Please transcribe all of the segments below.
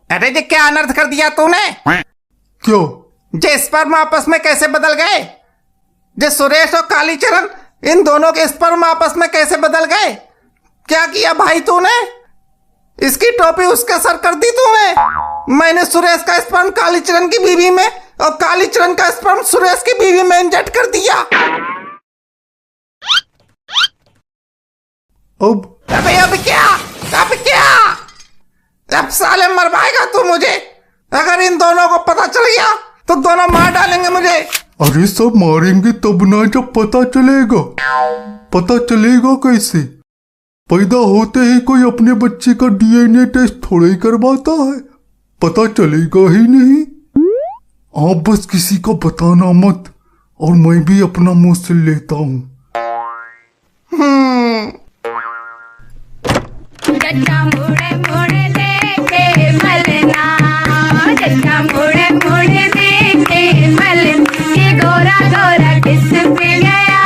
अरे ये क्या अनर्थ कर दिया तूने? क्यों? ये स्पर्म आपस में कैसे बदल गए? ये सुरेश और कालीचरण इन दोनों के स्पर्म आपस में कैसे बदल गए? क्या किया भाई तूने? इसकी टोपी उसके सर कर दी तूने। मैंने सुरेश का स्पर्म कालीचरण की बीवी में और कालीचरण का स्पर्म सुरेश की बीवी में इंजेक्ट कर दिया। अब क्या? अब साले मरवाएगा तू मुझे। अगर इन दोनों को पता चल गया तो दोनों मार डालेंगे मुझे। अरे सब मारेंगे तब ना जब पता चलेगा। पता चलेगा कैसे? पैदा होते ही कोई अपने बच्चे का डीएनए टेस्ट थोड़ा ही करवाता है। पता चलेगा ही नहीं। आप बस किसी को बताना मत, और मैं भी अपना मुंह से लेता हूँ। जट्टा मुड़े मुड़े देखे मलना, जट्टा मुड़े मुड़े देखे मलना, ये गोरा गोरा किस पे गया,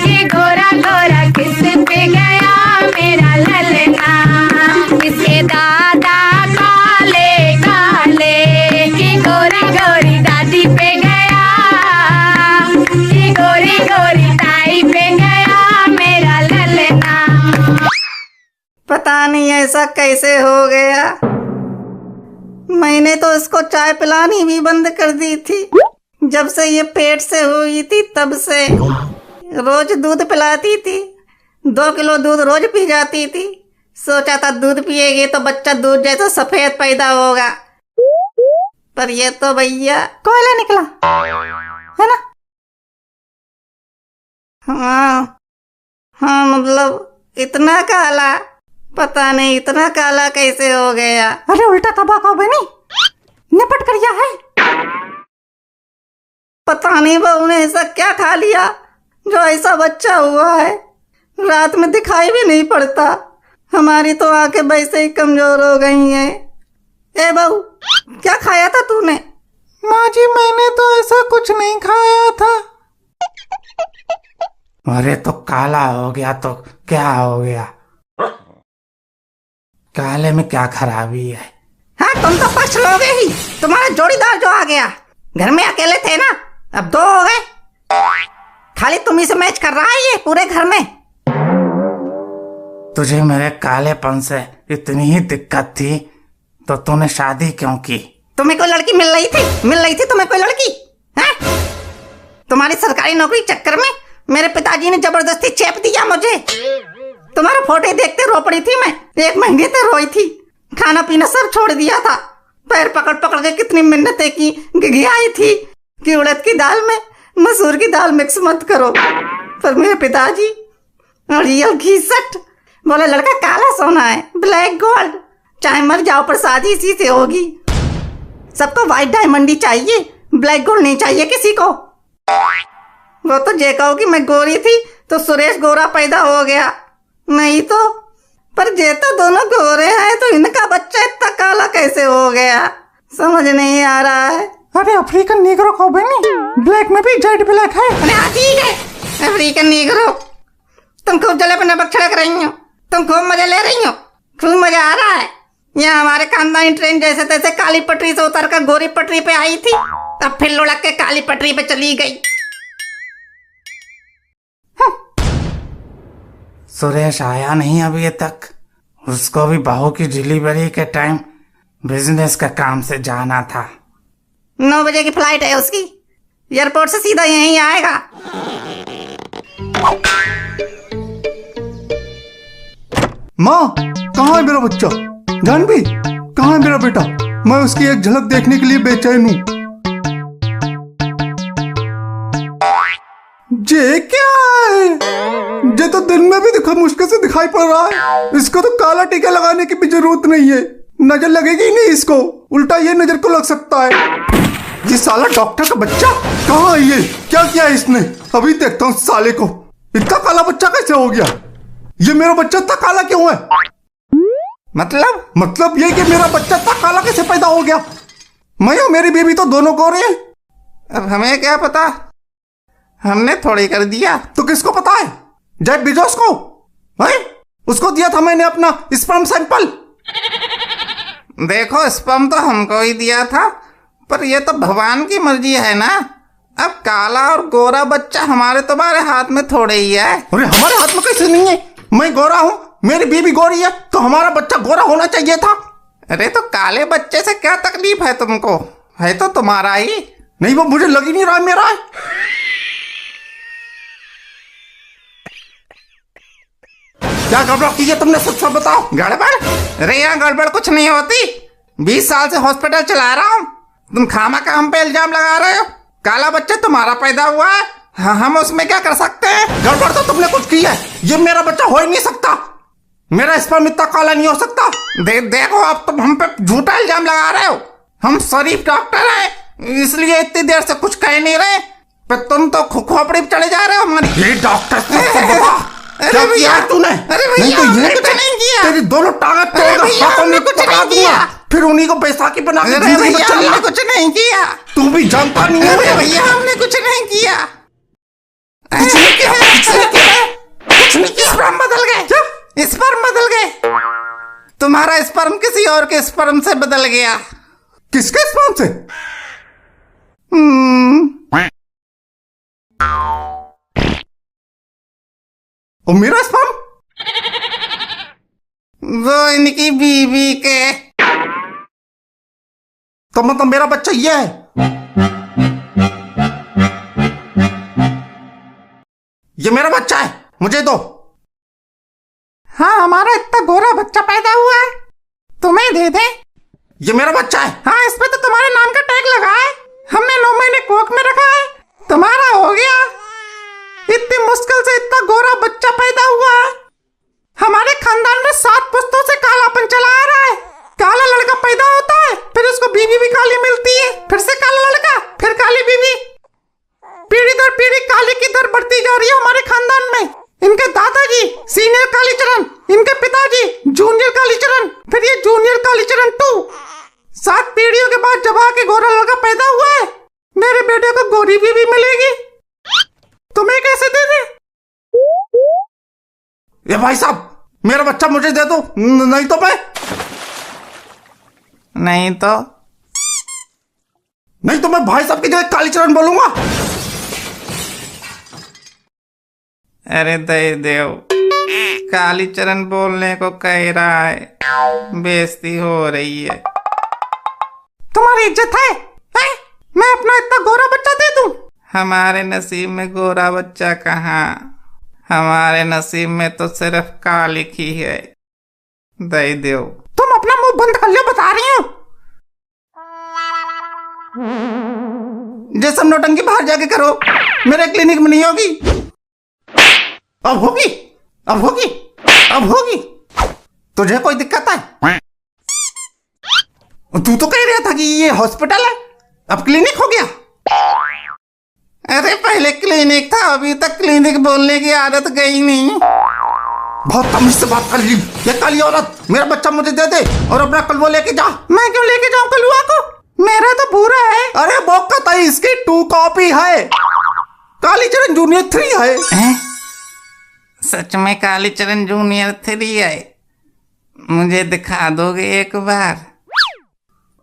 ये गोरा गोरा किस पे गया मेरा ललना। इसके दादा काले काले, ये गोरी गोरी दादी पे गया, ये गोरी गोरी ताई पे गया मेरा ललना। पता नहीं ऐसा कैसे हो गया। मैंने तो इसको चाय पिलानी भी बंद कर दी थी। जब से ये पेट से हुई थी तब से रोज दूध पिलाती थी। 2 किलो दूध रोज पी जाती थी। सोचा था दूध पिएगी तो बच्चा दूध जैसा सफेद पैदा होगा, पर ये तो भैया कोयला निकला है ना। हाँ मतलब इतना काला, पता नहीं इतना काला कैसे हो गया। अरे उल्टा तबाका बनी, निपट कर गया है। पता नहीं बहू ने ऐसा क्या खा लिया जो ऐसा बच्चा हुआ है। रात में दिखाई भी नहीं पड़ता। हमारी तो आंखें वैसे ही कमजोर हो गई हैं। ए बहू, क्या खाया था तूने? माँ जी मैंने तो ऐसा कुछ नहीं खाया था। अरे तो काला हो गया तो क्या हो गया? काले में क्या खराबी है? हाँ तुम तो पक्ष लोगे ही। तुम्हारा जोड़ीदार जो आ गया, घर में अकेले थे ना, अब 2 हो गए। खाली तुम्ही से मैच कर रहा है ये पूरे घर में। तुझे मेरे कालेपन से इतनी ही दिक्कत थी तो तूने शादी क्यों की? तुम्हें कोई लड़की मिल रही थी तुम्हें कोई लड़की? हाँ? तुम्हारी सरकारी नौकरी चक्कर में मेरे पिताजी ने जबरदस्ती चेप दिया मुझे। तुम्हारा फोटो देखते रो पड़ी थी मैं। 1 महीने तक रोई थी। खाना पीना सब छोड़ दिया था। पैर पकड़ पकड़ के कितनी मिन्नतें की, घिघियाई थी कि उड़द की दाल में मसूर की दाल मिक्स मत करो। पर मेरे पिताजी रियल घीसट बोले लड़का काला सोना है, ब्लैक गोल्ड, चाहे मर जाओ पर शादी इसी से होगी। सबको व्हाइट डायमंड ही चाहिए, ब्लैक गोल्ड नहीं चाहिए किसी को। वो तो ये कहो कि मैं गोरी थी तो सुरेश गोरा पैदा हो गया, नहीं तो। पर ये तो दोनों गोरे हैं तो इनका बच्चा इतना काला कैसे हो गया, समझ नहीं आ रहा है। अरे अफ्रीकन नीग्रो को बनी, ब्लैक में भी जेड ब्लैक है। अरे हाँ ठीक है, अफ्रीकन नीग्रो। तुम खूब जले पर नमक छिड़क रही हो, तुम खूब मजे ले रही हो, खूब मजा आ रहा है। यहाँ हमारे खानदानी ट्रेन जैसे तैसे काली पटरी से उतर कर गोरी पटरी पे आई थी, अब फिर लुढ़क के काली पटरी पे चली गई। सुरेश आया नहीं अभी तक। उसको भी बहू की डिलीवरी के टाइम बिजनेस का काम से जाना था। 9 बजे की फ्लाइट है उसकी, एयरपोर्ट से सीधा यहीं आएगा। माँ, कहाँ है मेरा बच्चा? जानवी, कहाँ है मेरा बेटा? मैं उसकी एक झलक देखने के लिए बेचैन हूँ। ये क्या है? ये तो दिन में भी मुश्किल से दिखाई पड़ रहा है। इसको तो काला टीका लगाने की भी जरूरत नहीं है, नजर लगेगी ही नहीं इसको, उल्टा ये नजर को लग सकता है। ये साला डॉक्टर का बच्चा कहाँ है? ये क्या किया है इसने? अभी देखता हूँ साले को, इतना काला बच्चा कैसे हो गया? ये मेरा बच्चा इतना काला क्यों है? मतलब ये कि मेरा बच्चा इतना काला कैसे पैदा हो गया? मैं और मेरी बेबी तो दोनों गोरे हैं। अब हमें क्या पता, हमने थोड़ी कर दिया। तो किसको पता है? जेफ बेजोस को है? उसको दिया था मैंने अपना स्पर्म सैंपल। देखो स्पर्म तो हमको ही दिया था, पर ये तो भगवान की मर्जी है ना। अब काला और गोरा बच्चा हमारे तुम्हारे हाथ में थोड़े ही है। अरे हमारे हाथ में कैसे नहीं है? मैं गोरा हूँ, मेरी बीवी गोरी है, तो हमारा बच्चा गोरा होना चाहिए था। अरे तो काले बच्चे से क्या तकलीफ है तुमको? है तो तुम्हारा ही। नहीं, वो मुझे लग ही नहीं रहा है मेरा है। क्या गड़बड़ की है तुमने? सच बताओ। गड़बड़? अरे यहाँ गड़बड़ कुछ नहीं होती। 20 साल से हॉस्पिटल चला रहा हूँ, तुम खामा का हम पे इल्जाम लगा रहे हो। काला बच्चा तुम्हारा पैदा हुआ है, हाँ, हम उसमें क्या कर सकते हैं? गड़बड़ तो तुमने कुछ की है। ये मेरा बच्चा हो ही नहीं सकता। मेरा स्पर्म इतना काला नहीं हो सकता। देखो अब तुम हम पे झूठा इल्जाम लगा रहे हो। हम शरीफ डॉक्टर हैं, इसलिए इतनी देर से कुछ कह नहीं रहे, पर तुम तो खोपड़ी पे चले जा रहे हो हमारी। ये डॉक्टर क्या किया तूने? अरे भैया हमने कुछ नहीं किया। तेरी दोनों टांगें तोड़ हाथों में पकड़ा दूंगा, फिर उन्हीं को बैसाखी बना के अरे भैया हमने कुछ नहीं किया। तू भी जानता नहीं है। अरे भैया हमने कुछ नहीं किया। कुछ नहीं किया, कुछ नहीं किया। स्पर्म बदल गए, स्पर्म बदल गए। तुम्हारा स्पर्म किसी और के स्पर्म से बदल गया। किसके स्पर्म से? और मेरा स्पर्म? वो इनकी बीवी के। तो मतलब मेरा बच्चा ये है? ये मेरा बच्चा है, मुझे दो। हाँ हमारा इतना गोरा बच्चा पैदा हुआ है, तुम्हें दे दे। ये मेरा बच्चा है। हाँ इस पे तो तुम्हारे नाम का टैग लगा है, हमने 9 महीने कोख में रखा है, तुम्हारा हो गया। इतनी मुश्किल से इतना गोरा बच्चा पैदा हुआ है। हमारे खानदान में 7 पुश्तों से कालापन चला आ रहा है। काला लड़का पैदा होता है, फिर उसको बीवी भी काली मिलती है, फिर से काला लड़का, फिर काली बीवी। पीढ़ी दर पीढ़ी काली की दर बढ़ती जा रही है हमारे खानदान में। इनके दादाजी सीनियर कालीचरण, इनके पिताजी जूनियर कालीचरण, फिर ये जूनियर कालीचरण 2। 7 पीढ़ियों के बाद जब आके गोरा लड़का पैदा हुआ है, मेरे बेटे को गोरी बीवी मिलेगी। तुम्हें कैसे दे दे? ये भाई साहब मेरा बच्चा मुझे दे दो, नहीं तो मैं भाई साहब की जगह कालीचरण बोलूंगा। अरे दे देव, कालीचरण बोलने को कह रहा है, बेइज्जती हो रही है। तुम्हारी इज्जत है? मैं अपना इतना गोरा बच्चा दे दूं? हमारे नसीब में गोरा बच्चा कहाँ, हमारे नसीब में तो सिर्फ काली ही है। दे दो। तुम अपना मुंह बंद कर लो, बता रही हूँ। जैसे नौटंकी बाहर जाके करो, मेरे क्लिनिक में नहीं होगी। अब होगी, अब होगी, अब होगी। तुझे कोई दिक्कत है? तू तो कह रहा था कि ये हॉस्पिटल है, अब क्लिनिक हो गया। अरे पहले क्लिनिक था, अभी तक क्लिनिक बोलने की आदत गई नहीं। बहुत तमीज से बात कर ली। ये काली औरत, मेरा बच्चा मुझे दे दे और अपना कलवा लेके जा। मैं क्यों लेके जाऊं कलुआ को? मेरा तो भूरा है। अरे बोका, इसकी 2 कॉपी है, कालीचरण जूनियर 3 है। सच में कालीचरण जूनियर 3 है? मुझे दिखा दोगे एक बार?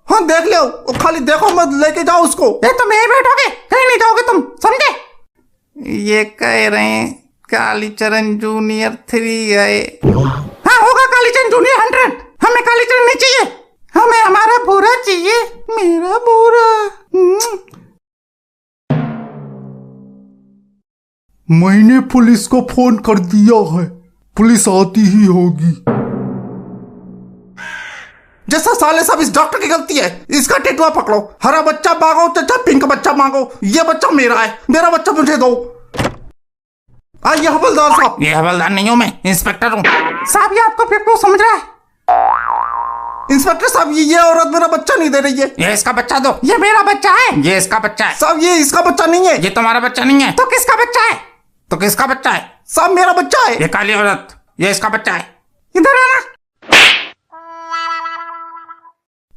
हाँ देख लो, खाली देखो मत, लेके जाओ उसको। ये तुम यहीं बैठोगे, कहीं नहीं जाओगे तुम, समझे? ये कह रहे हैं कालीचरण जूनियर 3 है। हाँ होगा कालीचरण जूनियर 100। हमें कालीचरण नहीं चाहिए, हमें हमारा भूरा चाहिए, मेरा भूरा। मैंने पुलिस को फोन कर दिया है, पुलिस आती ही होगी। जैसा साले सब इस डॉक्टर की गलती है। इसका टेटुआ पकड़ो, हरा बच्चा मांगो चाचा, पिंक बच्चा मांगो। ये बच्चा मेरा है, मेरा बच्चा मुझे दो। आइए हवलदार साहब। ये हवलदार नहीं हूँ मैं, इंस्पेक्टर हूँ। साहब ये आपको बेवकूफ समझ रहा है। इंस्पेक्टर साहब ये औरत मेरा बच्चा नहीं दे रही है। ये इसका बच्चा दो। ये मेरा बच्चा है। ये इसका बच्चा है। साहब ये इसका बच्चा नहीं है। ये तुम्हारा बच्चा नहीं है। तो किसका बच्चा है? तो किसका बच्चा है? साहब मेरा बच्चा है। ये काली औरत, ये इसका बच्चा है। इधर आना,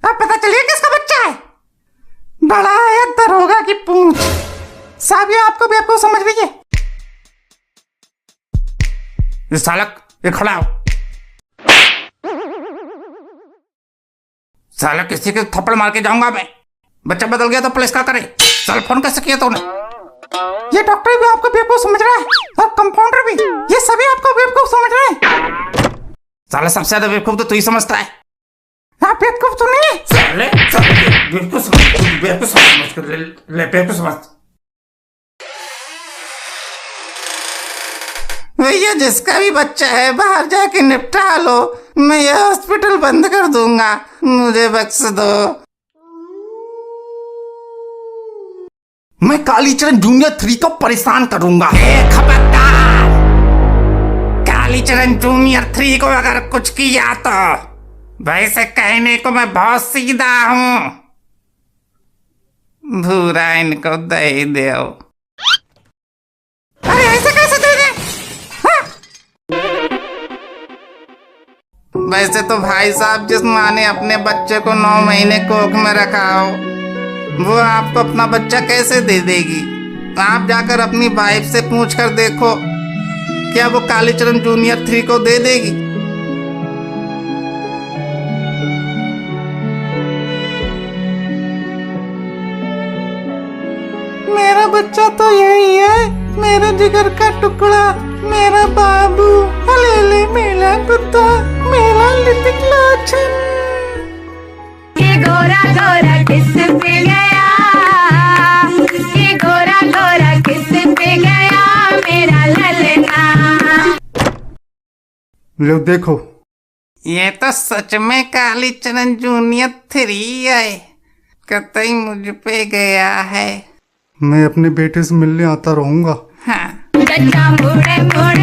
अब पता चलिए किसका बच्चा है। बड़ा है दरोगा की पूंछ। साहब ये आपको भी आपको समझ रही है। ये सालक, ये खड़ा हो। साला किसी के थप्पड़ मार के जाऊंगा मैं। बच्चा बदल गया तो पुलिस का करे। चल फोन कैसे किया तूने? ये डॉक्टर भी आपको बेवकूफ समझ रहा है और कंपाउंडर भी, ये सभी आपको बेवकूफ समझ रहे हैं। साला सबसे ज्यादा बेवकूफ तो तू ही समझता है। आप बेवकूफ तो नहीं है। साले बेवकूफ समझ ले बेवकूफ समझ। भैया जिसका भी बच्चा है बाहर जाके निपटा लो, मैं ये हॉस्पिटल बंद कर दूंगा, मुझे बख्श दो। मैं कालीचरण जूनियर 3 को परेशान करूंगा। खबरदार, कालीचरण जूनियर 3 को अगर कुछ किया तो वैसे कहने को मैं बहुत सीधा हूं। भूरा इनको दे दो। अरे ऐसे कैसे दे दे? वैसे तो भाई साहब जिस माँ ने अपने बच्चे को 9 महीने कोख में रखा हो, वो आपको अपना बच्चा कैसे दे देगी? आप जाकर अपनी वाइफ से पूछ कर देखो, क्या वो कालीचरण जूनियर 3 को दे देगी? मेरा बच्चा तो यही है, मेरे जिगर का टुकड़ा, मेरा बाबू, हलेले मेरा कुत्ता, मेरा लिटिल लोचन। ये गोरा गोरा किस पे गया, ये गोरा गोरा किस पे गया मेरा ललना। लो देखो, ये तो सच में कालीचरण जूनियर 3 है, कतई मुझ पे गया है। मैं अपने बेटे से मिलने आता रहूंगा। हाँ। चचा मुड़े मुड़े